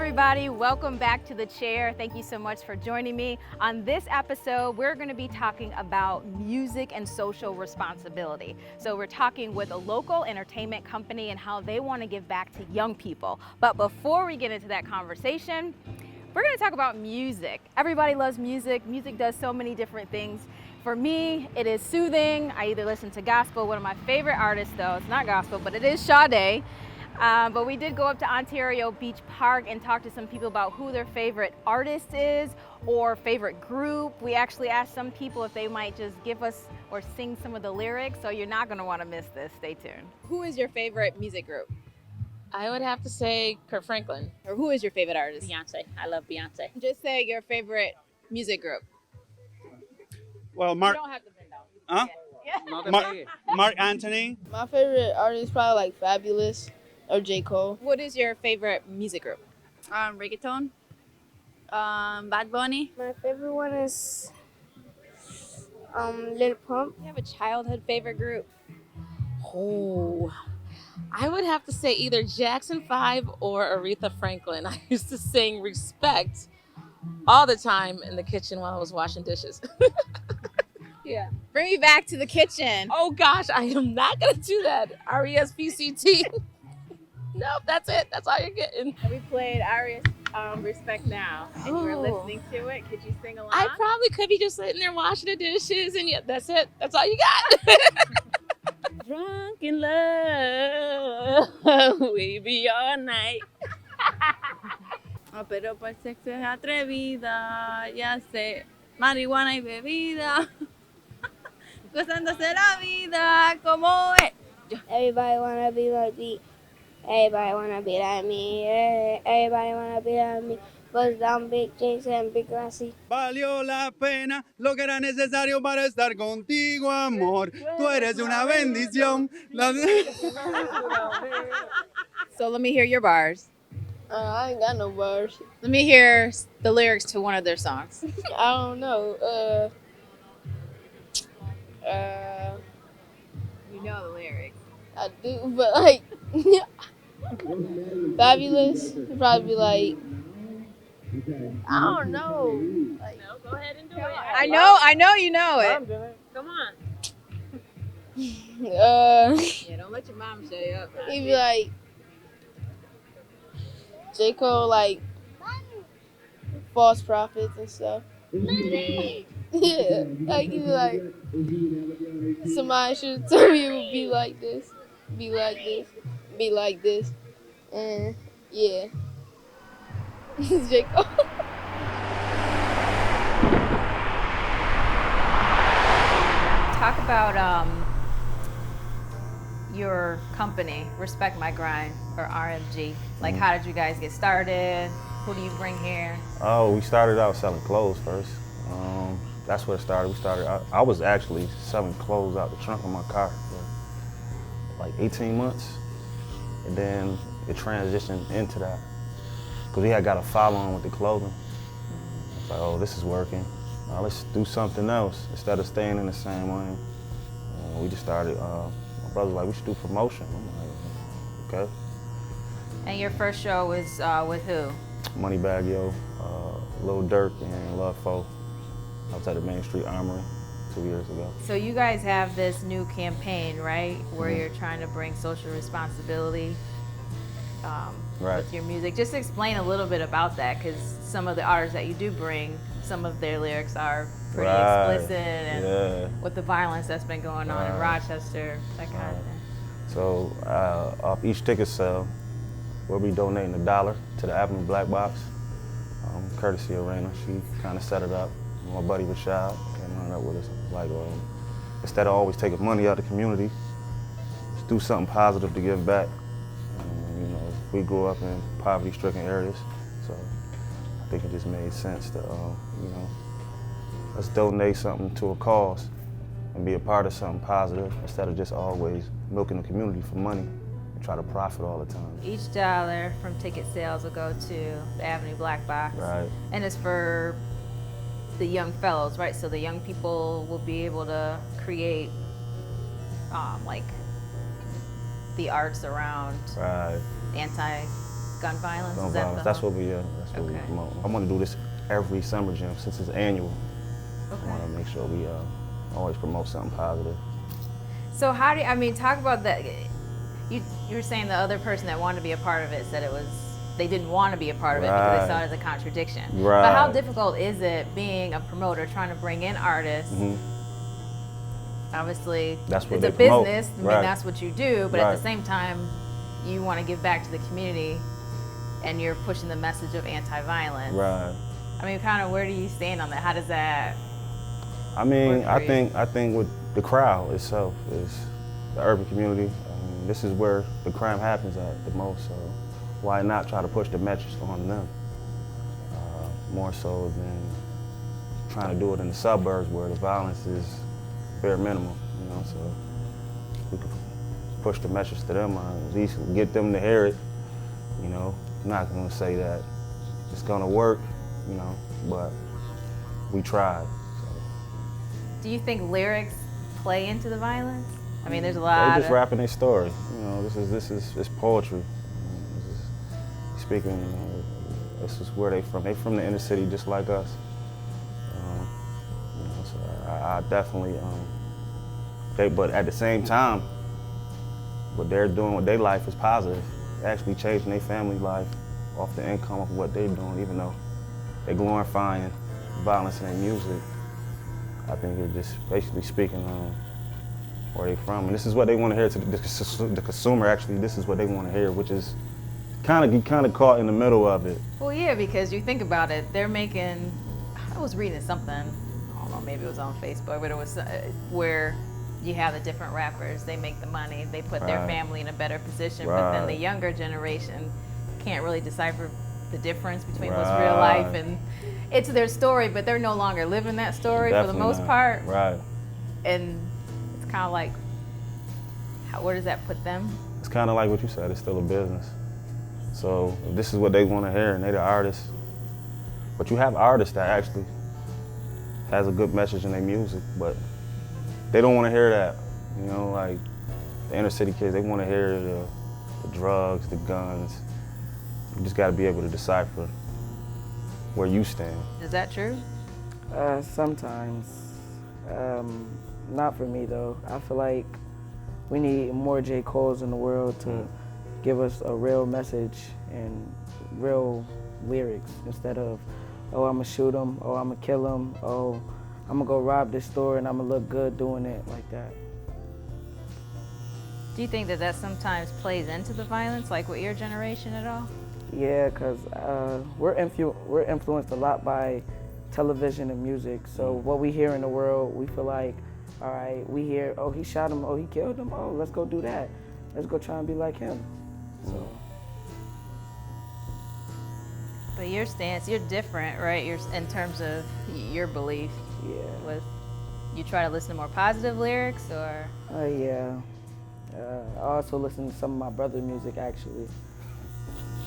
everybody, welcome back to The Chair. Thank you so much for joining me. On this episode, we're going to be talking about music and social responsibility. So we're talking with a local entertainment company and how they want to give back to young people. But before we get into that conversation, we're going to talk about music. Everybody loves music. Music does so many different things. For me, it is soothing. I either listen to gospel. One of my favorite artists, though, it's not gospel, but it is Sade. But we did go up to Ontario Beach Park and talk to some people about who their favorite artist is or favorite group. We actually asked some people if they might just give us or sing some of the lyrics, so you're not going to want to miss this. Stay tuned. Who is your favorite music group? I would have to say Kurt Franklin. Or who is your favorite artist? Beyonce. I love Beyonce. Just say your favorite music group. Well, You don't have to bend down. Huh? Yeah. Mark Anthony. My favorite artist is probably like Fabulous or J. Cole. What is your favorite music group? Reggaeton. Bad Bunny. My favorite one is Lil Pump. You have a childhood favorite group? Oh, I would have to say either Jackson 5 or Aretha Franklin. I used to sing Respect all the time in the kitchen while I was washing dishes. Yeah. Bring me back to the kitchen. Oh gosh, I am not going to do that. R-E-S-P-C-T. Nope, that's it. That's all you're getting. We played Aria's Respect Now, and you were Oh. listening to it. Could you sing along? I probably could be just sitting there washing the dishes, and yeah, that's it. That's all you got. Drunk in love, we be all night. Pero por sexo es atrevida. Ya sé. Marihuana y bebida. Gozándose la vida como es. Everybody wanna be like me. Everybody wanna be like me. Everybody wanna be like me. Bust down big chains and big glassy. Valió la pena lo que era necesario para estar contigo, amor. Tú eres una bendición. So let me hear your bars. I ain't got no bars. Let me hear the lyrics to one of their songs. I don't know. You know the lyrics. I do, but like Fabulous would probably be like I don't know. Like, No, go ahead and do it. I know you know it. Come on. Yeah, don't let your mom show you up. he'd be like J. Cole, like false prophets and stuff. Yeah, like he'd be like somebody should tell me it would be like this, be like this, be like this, and yeah, J. Cole. Talk about your company, Respect My Grind, or RMG. Like, how did you guys get started? Who do you bring here? Oh, we started out selling clothes first. That's where it started. I was actually selling clothes out the trunk of my car for like 18 months. And then it transitioned into that. Because we had got a follow-on with the clothing. It's like, oh, this is working. Now let's do something else instead of staying in the same lane. We just started, my brother was like, we should do promotion. I'm like, okay. And your first show was with who? Moneybagg Yo, Lil Durk, and Love Foe. I was at the Main Street Armory 2 years ago. So you guys have this new campaign, right? Where you're trying to bring social responsibility Right. with your music. Just explain a little bit about that, because some of the artists that you do bring, some of their lyrics are pretty Right. explicit, and Yeah. with the violence that's been going on in Right. Rochester, that kind of thing. So off each ticket sale, we'll be donating $1 to the Avenue Black Box, courtesy Arena. She kind of set it up. My buddy Rashad came on up with us. Like, instead of always taking money out of the community, just do something positive to give back. You know, we grew up in poverty-stricken areas, so I think it just made sense to, you know, let's donate something to a cause and be a part of something positive instead of just always milking the community for money and try to profit all the time. Each dollar from ticket sales will go to the Avenue Black Box. Right. And it's for the young fellows, right? So the young people will be able to create like the arts around Right. gun violence? Gun Is that violence. the That's whole- what we Okay. promote. I want to do this every summer gym since it's annual. I Okay. want to make sure we always promote something positive. So how do you, I mean, talk about that. You were saying the other person that wanted to be a part of it said it was, they didn't want to be a part of it because they Right. saw it as a contradiction. Right. But how difficult is it being a promoter trying to bring in artists? Mhm. Obviously, That's what it's a they promote. business. I mean, Right. that's what you do. But at Right. the same time, you want to give back to the community, and you're pushing the message of anti-violence. Right. I mean, kind of where do you stand on that? How does that? I mean, Work for I think with the crowd itself is the urban community. I mean, this is where the crime happens at the most. So why not try to push the message on them more so than trying to do it in the suburbs where the violence is bare minimum. You know, so we could push the message to them, at least get them to hear it. You know, I'm not going to say that it's going to work, you know, but we tried. Do you think lyrics play into the violence? I mean, there's a They lot. just rapping their story. You know, this is it's poetry. This is speaking. You know, this is where they from. They from the inner city, just like us. You know, so I definitely. But at the same time, what they're doing with their life is positive. They're actually changing their family life off the income of what they're doing, even though they're glorifying violence in their music. I think it's just basically speaking on where they're from. And this is what they want to hear to the consumer, actually. This is what they want to hear, which is kind of caught in the middle of it. Well, yeah, because you think about it, they're making. I was reading something. I don't know, maybe it was on Facebook, but it was where you have the different rappers. They make the money. They put their Right. family in a better position. But then the Right. younger generation can't really decipher the difference between what's real life Right. and it's their story, but they're no longer living that story for the Definitely most not. part. Right. And it's kind of like, where does that put them? It's kind of like what you said. It's still a business. So if this is what they want to hear, and they're the artists. But you have artists that actually has a good message in their music, but they don't want to hear that. You know, like the inner city kids, they want to hear the drugs, the guns. You just got to be able to decipher where you stand. Is that true? Sometimes. Not for me though. I feel like we need more J. Coles in the world to give us a real message and real lyrics instead of, oh, I'm gonna shoot him, oh, I'm gonna kill him, oh, I'm gonna go rob this store and I'm gonna look good doing it like that. Do you think that that sometimes plays into the violence, like with your generation at all? Yeah, because we're influenced a lot by television and music. So what we hear in the world, we feel like, all right, we hear, oh, he shot him, oh, he killed him, oh, let's go do that. Let's go try and be like him. So. But your stance, you're different, right? You're in terms of your belief. Yeah. With you try to listen to more positive lyrics, or Yeah. I also listen to some of my brother's music, actually.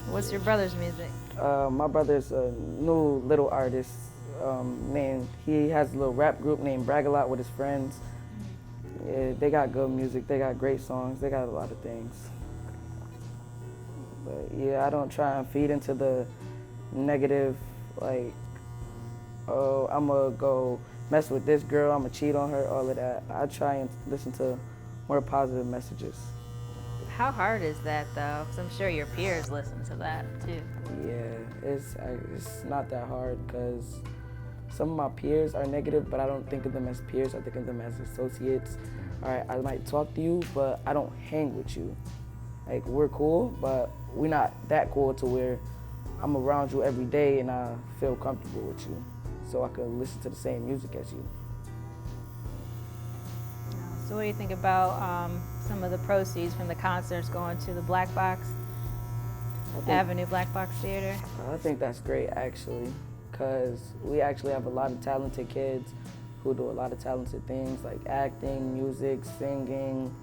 what's your brother's music? My brother's a new little artist. He has a little rap group named Brag a Lot with his friends. Yeah, they got good music. They got great songs. They got a lot of things. But yeah, I don't try and feed into the negative, like, oh, I'm gonna go mess with this girl, I'm gonna cheat on her, all of that. I try and listen to more positive messages. How hard is that though? Because I'm sure your peers listen to that too. Yeah, it's not that hard because some of my peers are negative, but I don't think of them as peers. I think of them as associates. All right, I might talk to you, but I don't hang with you. Like, we're cool, but we're not that cool to where I'm around you every day and I feel comfortable with you, so I can listen to the same music as you. So what do you think about some of the proceeds from the concerts going to the Black Box Avenue Black Box Theater? I think that's great, actually, because we actually have a lot of talented kids who do a lot of talented things like acting, music, singing,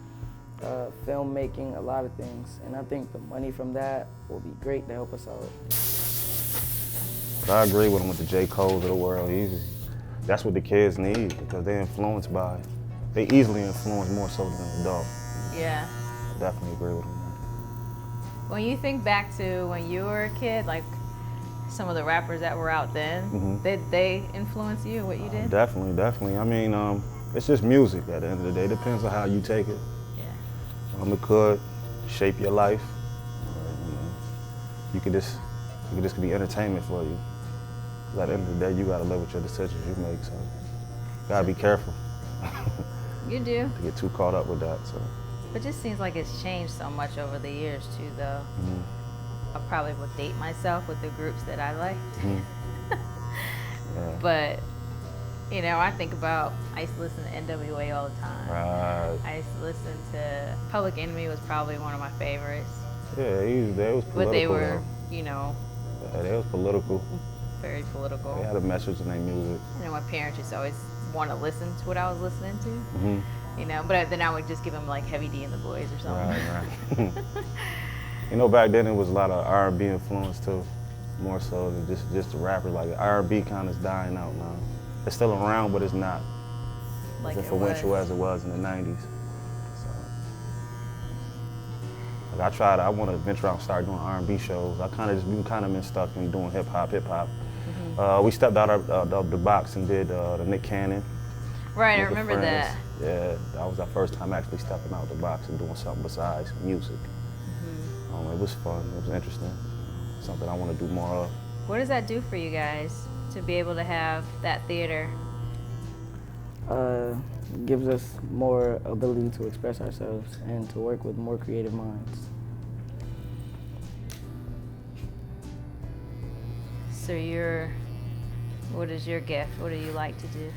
filmmaking, a lot of things. And I think the money from that will be great to help us out. But I agree with him with the J. Coles of the world. That's what the kids need because they're influenced by it. They easily influence more so than an adult. Yeah. I definitely agree with him. When you think back to when you were a kid, like some of the rappers that were out then, did they influence you, what you did? Definitely, definitely. I mean, it's just music at the end of the day. It depends on how you take it. Yeah. It could shape your life. You know, you could just be entertainment for you. 'Cause at the end of the day, you gotta live with your decisions you make, so you gotta be careful. You do. To get too caught up with that, so. It just seems like it's changed so much over the years too, though. I probably would date myself with the groups that I like. Yeah. But, you know, I think about, I used to listen to NWA all the time. Right. I used to listen to, Public Enemy was probably one of my favorites. Yeah, they was political. But they were, though. you know, Yeah, they was political. very political. They had a message in their music. You know, my parents used to always want to listen to what I was listening to. You know, but then I would just give them like Heavy D and the Boys or something. Right. You know, back then it was a lot of R&B influence too, more so than just the rappers. Like R&B kind of is dying out now. It's still around, but it's not Like as it influential was. as it was in the '90s. So, like I want to venture out and start doing R&B shows. I kind of been stuck in doing hip hop. We stepped out of the box and did the Nick Cannon. Right, I with the remember Friends. that. Yeah, that was our first time actually stepping out the box and doing something besides music. It was fun. It was interesting. Something I want to do more of. What does that do for you guys to be able to have that theater? Gives us more ability to express ourselves and to work with more creative minds. So what is your gift? What do you like to do?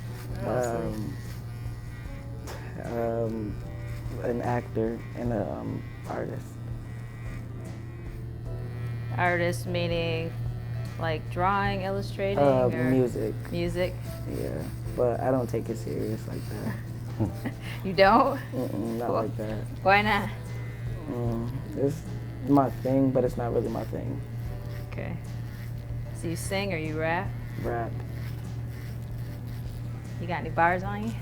An actor and an artist. Artist meaning like drawing, illustrating, or Music. Music? Yeah, but I don't take it serious like that. You don't? Not like that. Why not? It's my thing, but it's not really my thing. Okay. So you sing or you rap? Rap. You got any bars on you?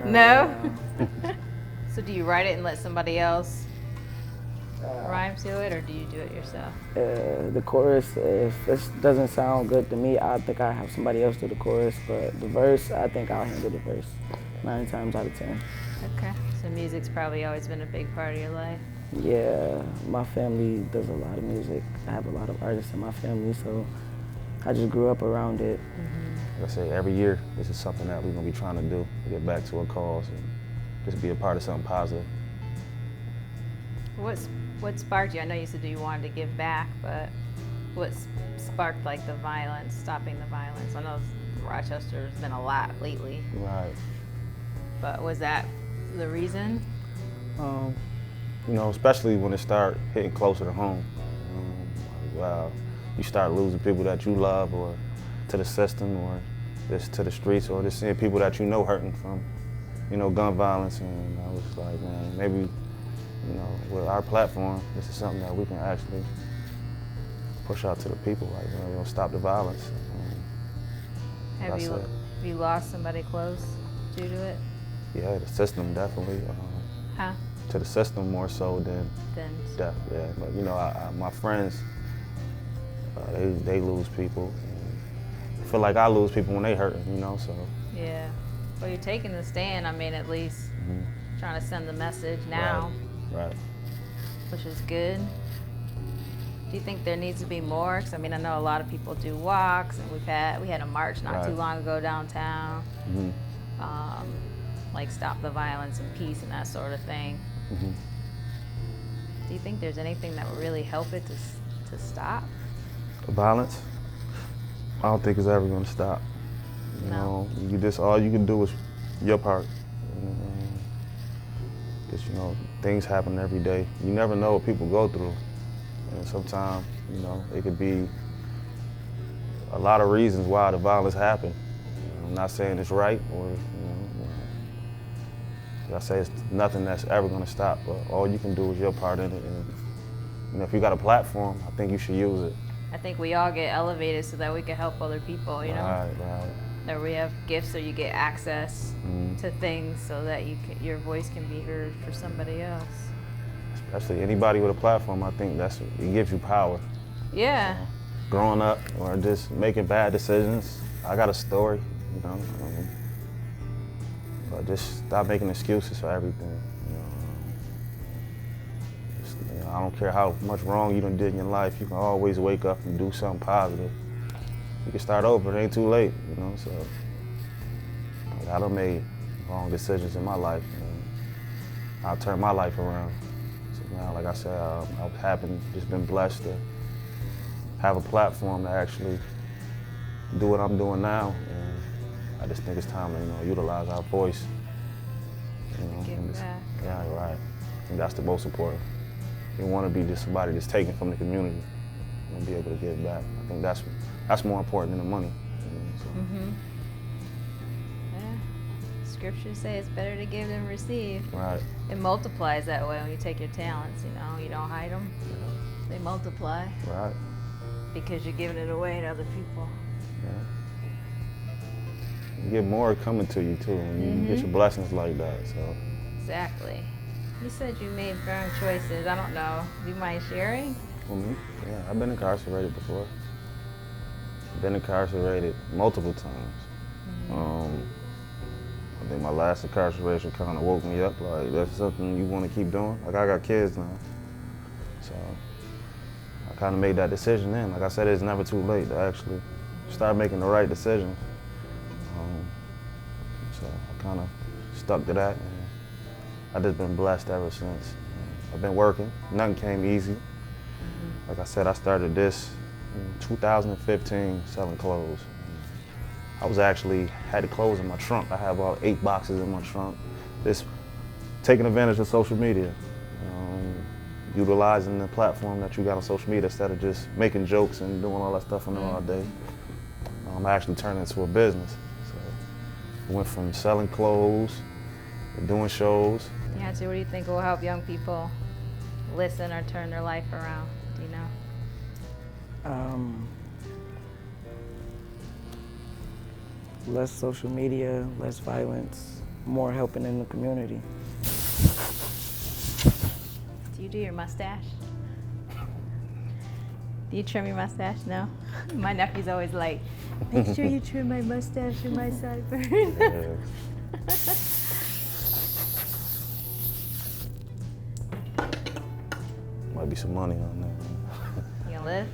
No. So do you write it and let somebody else rhyme to it, or do you do it yourself? The chorus, if it doesn't sound good to me, I think I have somebody else do the chorus, but the verse, I think I'll handle the verse 9 times out of 10. Okay. So music's probably always been a big part of your life. Yeah, my family does a lot of music. I have a lot of artists in my family, so I just grew up around it. Like I say, every year, this is something that we're going to be trying to do, to get back to a cause and just be a part of something positive. What sparked you? I know you said you wanted to give back, but what sparked like the violence, stopping the violence? I know Rochester's been a lot lately. Right. But was that the reason? You know, especially when it start hitting closer to home. You start losing people that you love, or to the system, or just to the streets, or just seeing people that you know hurting from, you know, gun violence. And I was like, man, maybe, you know, with our platform, this is something that we can actually push out to the people, like, you know, stop the violence. Have you lost somebody close due to it? Yeah, the system definitely. Huh? To the system more so than death. Yeah, but you know, my friends, they lose people. I feel like I lose people when they hurting, you know. So. Yeah. Well, you're taking the stand. I mean, at least trying to send the message now. Right. Which is good. Do you think there needs to be more? Because I mean, I know a lot of people do walks, and we had a march not too long ago downtown. Like stop the violence and peace and that sort of thing. Do you think there's anything that would really help it to stop? The violence? I don't think it's ever going to stop. You know, all you can do is your part. Just, you know, things happen every day. You never know what people go through. And sometimes, you know, it could be a lot of reasons why the violence happened. I'm not saying it's right, or, like I say, it's nothing that's ever going to stop, but all you can do is your part in it. And, you know, if you got a platform, I think you should use it. I think we all get elevated so that we can help other people, you know? Right. That we have gifts so you get access to things so that your voice can be heard for somebody else. Especially anybody with a platform, I think it gives you power. Yeah. Growing up or just making bad decisions, I got a story, you know. But just stop making excuses for everything. I don't care how much wrong you done did in your life, you can always wake up and do something positive. You can start over, it ain't too late, you know, so. I done made wrong decisions in my life, and I'll turn my life around. So now, like I said, I've just been blessed to have a platform to actually do what I'm doing now, and I just think it's time to, utilize our voice. Give back. Yeah, right. I think that's the most important. You want to be just somebody that's taken from the community and be able to give back. I think that's more important than the money. Yeah. Scriptures say it's better to give than receive. Right. It multiplies that way when you take your talents, you don't hide them. Yeah. They multiply. Right. Because you're giving it away to other people. Yeah. You get more coming to you too, and you get your blessings like that. So. Exactly. You said you made wrong choices. I don't know. Do you mind sharing? For me? Yeah, I've been incarcerated before. Been incarcerated multiple times. I think my last incarceration kind of woke me up. Like, that's something you want to keep doing. Like, I got kids now, so I kind of made that decision then. Like I said, it's never too late to actually start making the right decisions. So I kind of stuck to that. I've just been blessed ever since. I've been working. Nothing came easy. Like I said, I started this in 2015 selling clothes. I had clothes in my trunk. I have about 8 boxes in my trunk. Just taking advantage of social media. Utilizing the platform that you got on social media instead of just making jokes and doing all that stuff on there all day. I actually turned it into a business. So I went from selling clothes to doing shows. Yeah, so what do you think will help young people listen or turn their life around? Do you know? Less social media, less violence, more helping in the community. Do you do your mustache? Do you trim your mustache? No? My nephew's always like, make sure you trim my mustache and my sideburns. Yeah. Might be some money on that. You gonna live?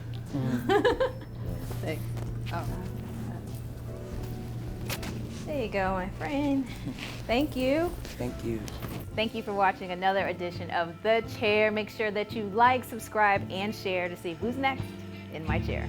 Thanks. Oh. There you go, my friend. Thank you. Thank you. Thank you for watching another edition of The Chair. Make sure that you like, subscribe, and share to see who's next in my chair.